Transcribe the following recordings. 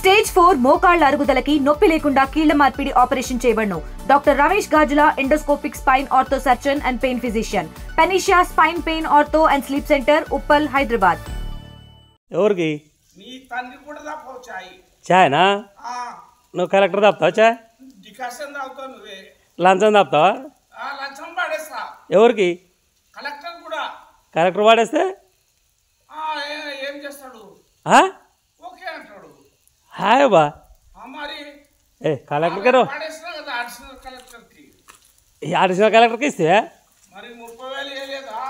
Stage 4 మోకాళ్ల అరుగుదలకి నొప్పి లేకుండా కీళ్ల మార్పిడి ఆపరేషన్ చేయబడును. Doctor Ramesh Gajula, endoscopic spine ortho surgeon and pain physician, పెనిషియా spine pain ortho and sleep centre, Uppal, Hyderabad. ఎవరికి? మీ తండ్రి కూడా తాపావు చాయ్. చాయ్నా? నువ్వు కలెక్టర్ తాపుతావా చాయ్? డికాషన్ తాగుతావు నువ్వే. లంచం తాపుతావా? లంచం పాడేస్తా. ఎవరికి? కలెక్టర్ కూడా. కలెక్టర్ వాడేస్తే ఏం చేస్తాడు? ఓకే అంటాడు. హాయ్ బా. మరి కలెక్టర్ గారు పాడేస్తా కదా అడిషనల్ కలెక్టర్కి. అడిషనల్ కలెక్టర్కి ఇస్తే మరి 30,000 వేయలేదా?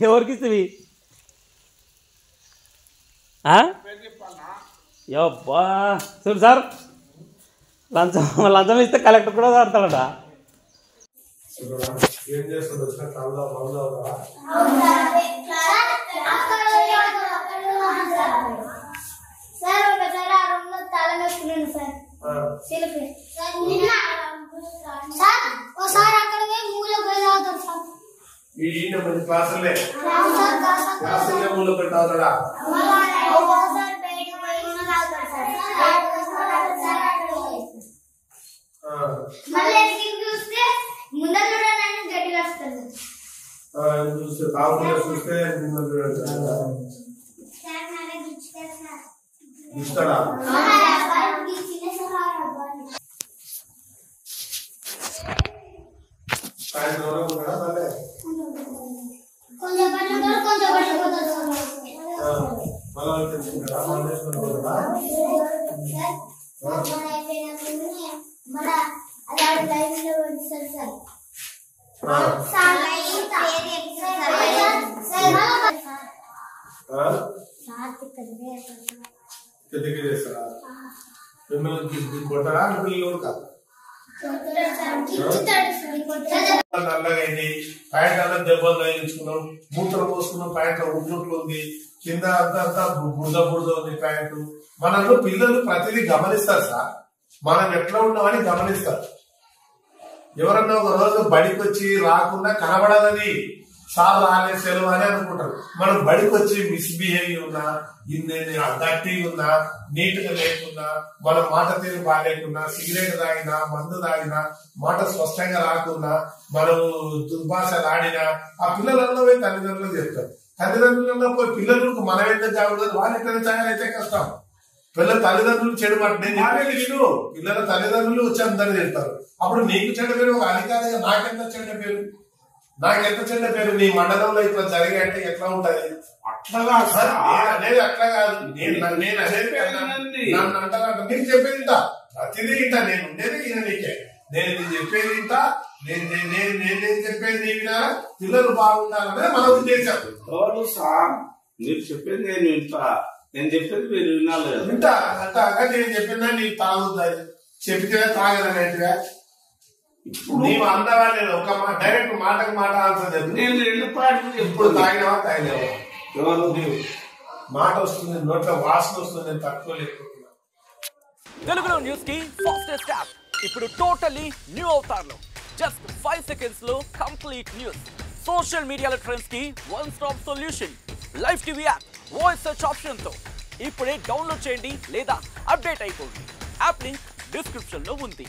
ఎవరికి ఇస్తవి? యబ్బా చూడు సార్, లంచం ఇస్తే కలెక్టర్ కూడా ఆడతాడట. ఏం చేస్తాడు? క్లాసులే మూల పెట్టావుతాడా? చూస్తే తాగుతుంటే చూస్తే ఇస్తాడా? మిమ్మల్ని కొట్టరా? పిల్లలు కాదు నల్లగైంది, ప్యాంట్ అంతా దెబ్బలు తగిలించుకున్నాం, మూత్రం పోసుకున్నాం, ప్యాంట్ ఉడ్నట్లు ఉంది, కింద అంతా బురద బురద ఉంది ప్యాంటు. మనలో పిల్లలు ప్రతిదీ గమనిస్తారు సార్, మనం ఎట్లా ఉన్నామని గమనిస్తారు. ఎవరన్నా ఒక రోజు బడికి వచ్చి రాకుండా కనబడదని సార్ రాలే సెలవు అని అనుకుంటారు. మనం బడికి వచ్చి మిస్బిహేవ్ ఉన్నా, గట్టి ఉన్నా, నీట్ గా లేకున్నా, మన మాట తీరు బాగాలేకున్నా, సిగరెట్ తాగినా, మందు తాగినా, మాట స్పష్టంగా రాకున్నా, మనం దుర్భాషలు ఆడినా ఆ పిల్లలలో పోయి తల్లిదండ్రులు చెప్తారు. తల్లిదండ్రులలో పోయి పిల్లలకు మనం ఎంత జాగ్రత్త, వాళ్ళు ఎట్లా తయారైతే కష్టం. పిల్లల తల్లిదండ్రులు చెడు మాట నేను పిల్లల తల్లిదండ్రులు వచ్చి అందరూ తింటారు. అప్పుడు నీకు చెడ్డ పేరు ఒక అధికారిగా నాకెంత చెడ్డ పేరు, నాకెంత చెడ్డ పేరు. నీ మండలంలో ఇట్లా జరిగాయంటే ఎట్లా ఉంటది? అట్లా కాదు సార్, అనేది అట్లా కాదు. నేను నన్ను అంటారా? నేను చెప్పేది ఇంట ప్రతిదీ ఇంట, నేను ఉండేది ఈయన నీకే, నేను చెప్పేది ఇంట, నేను చెప్పేది నీ వినా, పిల్లలు బాగుండాలనే మన ఉద్దేశం. సార్ మీరు చెప్పేది నేను వింటా, నేను చెప్పేది మీరు వినాలి. వింటా అంటాగా నేను చెప్పినా నీకు తాగుతుంది, చెప్పితే తాగదనేట్టుగా నీవు అందవా? నేను ఒక డైరెక్ట్ మాటకు మాట ఆన్సర్ చెప్పి నేను 2 పాటలు ఇప్పుడు తాగినావా తాగినావా? ఎవరు నీవు? మాట వస్తుంది, నోట్ల వాసన వస్తుంది, నేను తక్కువ లేకపోతున్నా. తెలుగులో న్యూస్ కి ఫాస్టెస్ట్ యాప్ ఇప్పుడు టోటల్లీ న్యూ అవతార్లో జస్ట్ 5 seconds లో కంప్లీట్ న్యూస్. సోషల్ మీడియాలో ట్రెండ్స్ కి one stop solution. Live TV app voice search option తో ఇప్పుడే డౌన్లోడ్ చేయండి లేదా అప్డేట్ అయిపోండి. యాప్ లింక్ డిస్క్రిప్షన్ లో ఉంది.